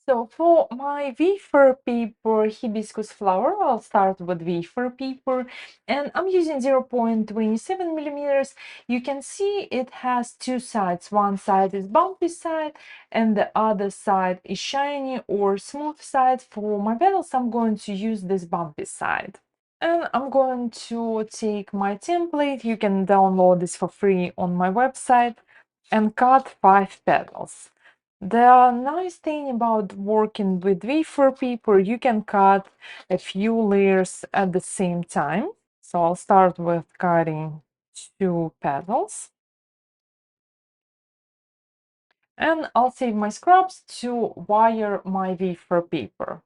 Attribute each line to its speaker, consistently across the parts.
Speaker 1: So for my wafer paper hibiscus flower, I'll start with wafer paper, and I'm using 0.27 millimeters. You can see it has two sides. One side is bumpy side and the other side is shiny or smooth side. For my petals, I'm going to use this bumpy side. And I'm going to take my template. You can download this for free on my website and cut 5 petals. The nice thing about working with wafer paper, you can cut a few layers at the same time. So I'll start with cutting 2 petals. And I'll save my scraps to wire my wafer paper.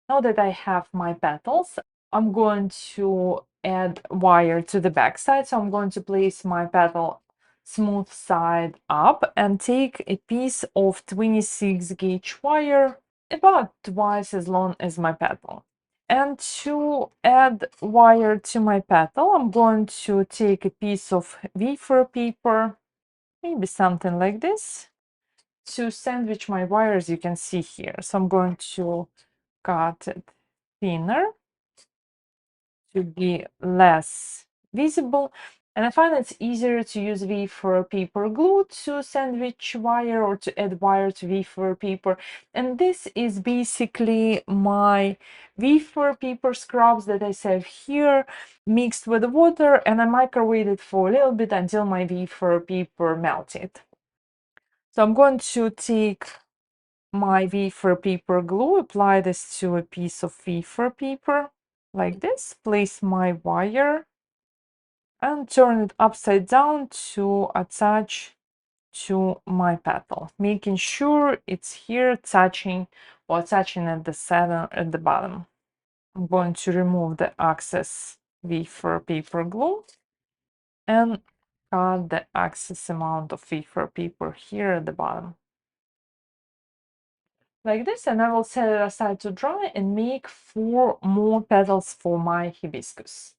Speaker 1: Now that I have my petals, I'm going to add wire to the back side. So I'm going to place my petal smooth side up and take a piece of 26 gauge wire about twice as long as my petal. And to add wire to my petal, I'm going to take a piece of wafer paper, maybe something like this, to sandwich my wires you can see here. So I'm going to cut it thinner to be less visible. And I find it's easier to use wafer paper glue to sandwich wire or to add wire to wafer paper. And this is basically my wafer paper scrubs that I save here mixed with water, and I microwave it for a little bit until my wafer paper melted. So I'm going to take my wafer paper glue, apply this to a piece of wafer paper like this, place my wire and turn it upside down to attach to my petal, making sure it's here touching or touching at the center at the bottom. I'm going to remove the excess wafer paper glue and cut the excess amount of wafer paper here at the bottom. Like this, and I will set it aside to dry and make 4 more petals for my hibiscus.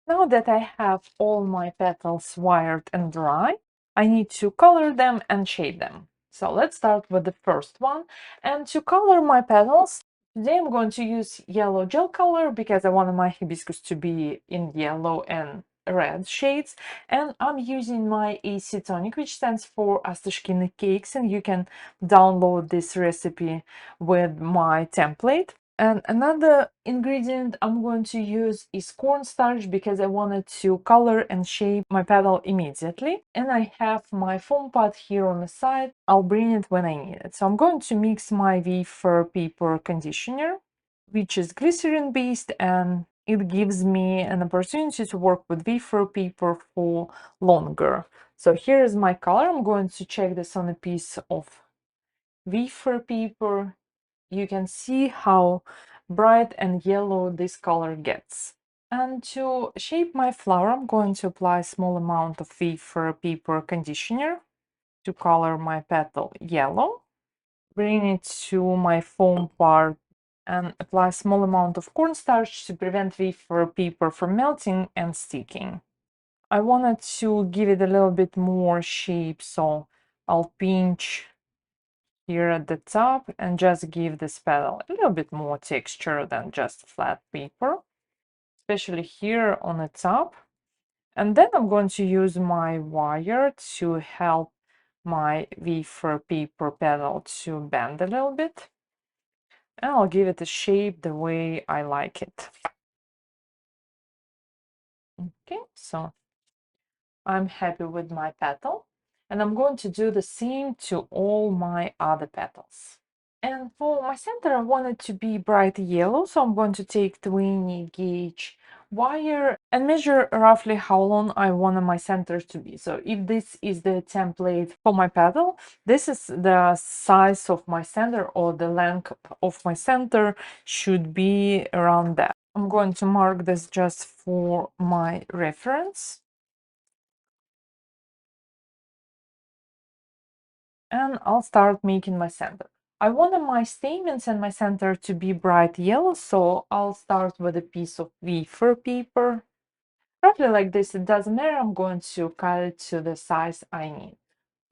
Speaker 1: Now that I have all my petals wired and dry, I need to color them and shape them. So let's start with the first one. And to color my petals, today I'm going to use yellow gel color because I wanted my hibiscus to be in yellow and red shades. And I'm using my acetonic, which stands for Astashkina Cakes, and you can download this recipe with my template. And another ingredient I'm going to use is cornstarch because I wanted to color and shape my petal immediately. And I have my foam pot here on the side. I'll bring it when I need it. So I'm going to mix my wafer paper conditioner, which is glycerin based, and it gives me an opportunity to work with wafer paper for longer. So here is my color. I'm going to check this on a piece of wafer paper. You can see how bright and yellow this color gets. And to shape my flower, I'm going to apply a small amount of wafer paper conditioner to color my petal yellow. Bring it to my foam part and apply a small amount of cornstarch to prevent wafer paper from melting and sticking. I wanted to give it a little bit more shape, so I'll pinch here at the top and just give this petal a little bit more texture than just flat paper, especially here on the top. And then I'm going to use my wire to help my wafer paper petal to bend a little bit. And I'll give it a shape the way I like it. Okay, so I'm happy with my petal. And I'm going to do the same to all my other petals. And for my center, I want it to be bright yellow, so I'm going to take 20 gauge wire and measure roughly how long I want my center to be. So if this is the template for my petal, this is the size of my center, or the length of my center should be around that. I'm going to mark this just for my reference. And I'll start making my center. I wanted my stamens and my center to be bright yellow, so I'll start with a piece of wafer paper. Roughly like this, it doesn't matter, I'm going to cut it to the size I need.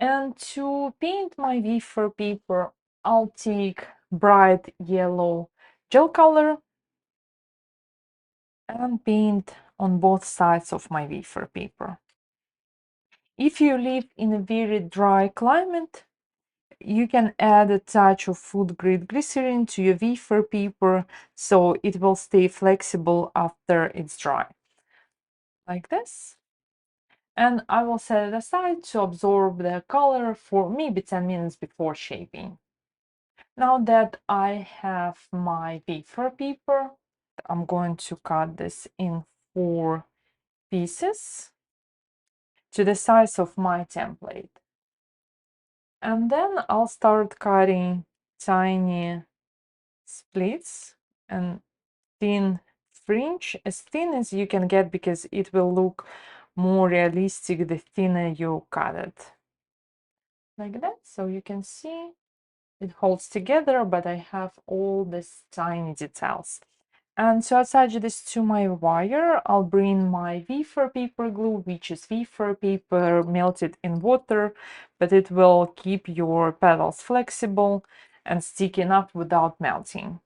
Speaker 1: And to paint my wafer paper, I'll take bright yellow gel color and paint on both sides of my wafer paper. If you live in a very dry climate, you can add a touch of food grade glycerin to your wafer paper so it will stay flexible after it's dry. Like this. And I will set it aside to absorb the color for maybe 10 minutes before shaping. Now that I have my wafer paper, I'm going to cut this in 4 pieces to the size of my template. And then I'll start cutting tiny splits and thin fringe, as thin as you can get, because it will look more realistic the thinner you cut it. Like that, so you can see it holds together, but I have all these tiny details. And to attach this to my wire, I'll bring my wafer paper glue, which is wafer paper melted in water, but it will keep your petals flexible and sticking up without melting.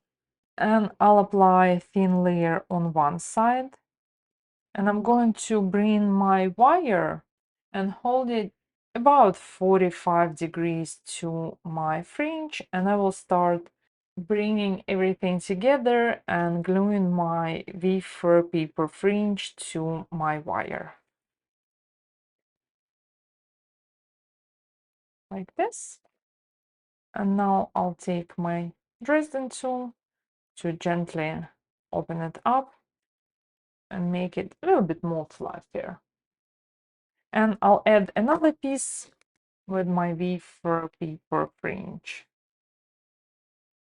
Speaker 1: And I'll apply a thin layer on one side. And I'm going to bring my wire and hold it about 45 degrees to my fringe, and I will start bringing everything together and gluing my wafer paper fringe to my wire. Like this. And now I'll take my Dresden tool to gently open it up and make it a little bit more fluffier. And I'll add another piece with my wafer paper fringe.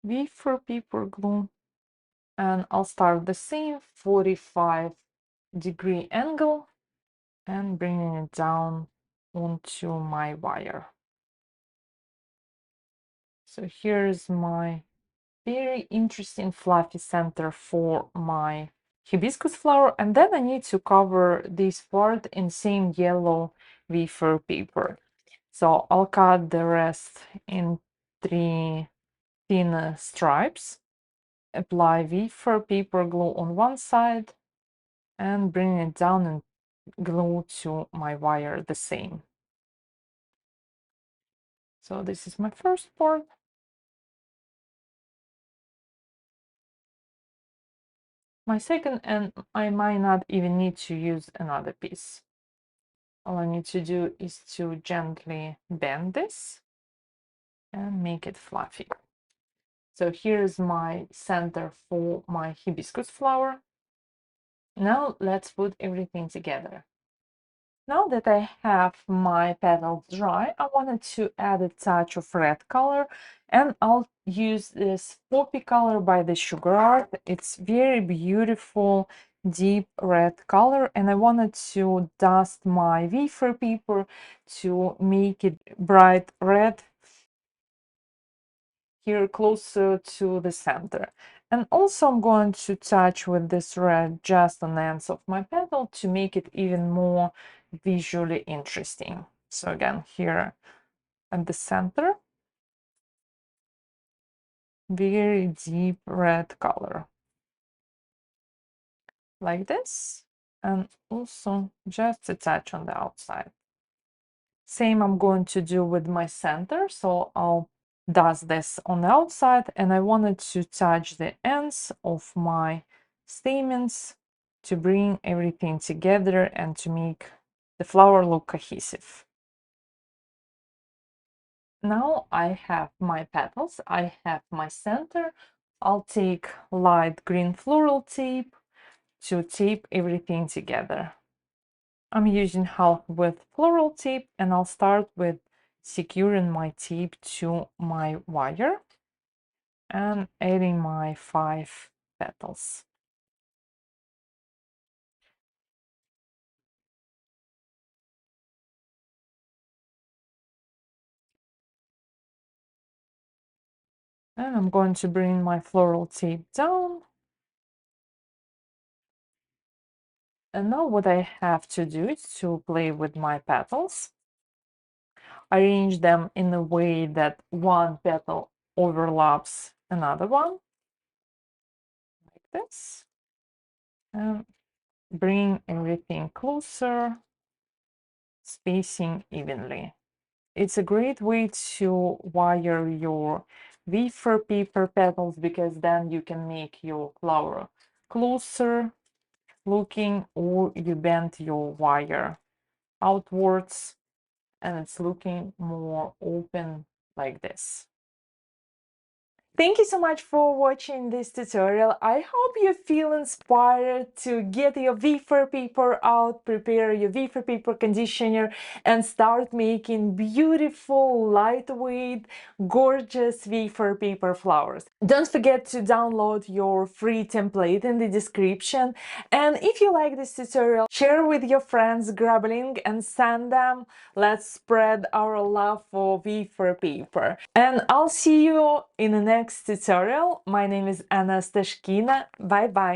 Speaker 1: Wafer paper glue. And I'll start the same 45-degree angle and bringing it down onto my wire. So here's my very interesting fluffy center for my hibiscus flower, and then I need to cover this part in same yellow wafer paper. So I'll cut the rest in 3 thin stripes, apply wafer paper glue on one side, and bring it down and glue to my wire the same. So this is my first part. My second, and I might not even need to use another piece. All I need to do is to gently bend this and make it fluffy. So here's my center for my hibiscus flower. Now let's put everything together. Now that I have my petals dry, I wanted to add a touch of red color, and I'll use this poppy color by the Sugar Art. It's very beautiful, deep red color, and I wanted to dust my wafer paper to make it bright red here closer to the center. And also I'm going to touch with this red just on the ends of my petal to make it even more visually interesting. So again, here at the center, very deep red color, like this, and also just a touch on the outside. Same I'm going to do with my center, so I'll dust this on the outside, and I wanted to touch the ends of my stamens to bring everything together and to make the flower look cohesive. Now I have my petals, I have my center. I'll take light green floral tape to tape everything together. I'm using half width floral tape, and I'll start with securing my tape to my wire and adding my 5 petals. And I'm going to bring my floral tape down. And now what I have to do is to play with my petals. Arrange them in a way that one petal overlaps another one like this, and bring everything closer, spacing evenly. It's a great way to wire your wafer paper petals, because then you can make your flower closer looking, or you bend your wire outwards and it's looking more open like this. Thank you so much for watching this tutorial. I hope you feel inspired to get your wafer paper out, prepare your wafer paper conditioner, and start making beautiful, lightweight, gorgeous wafer paper flowers. Don't forget to download your free template in the description. And if you like this tutorial, share with your friends, grab a link and send them. Let's spread our love for wafer paper. And I'll see you in the next tutorial. My name is Anna Stashkina. Bye bye.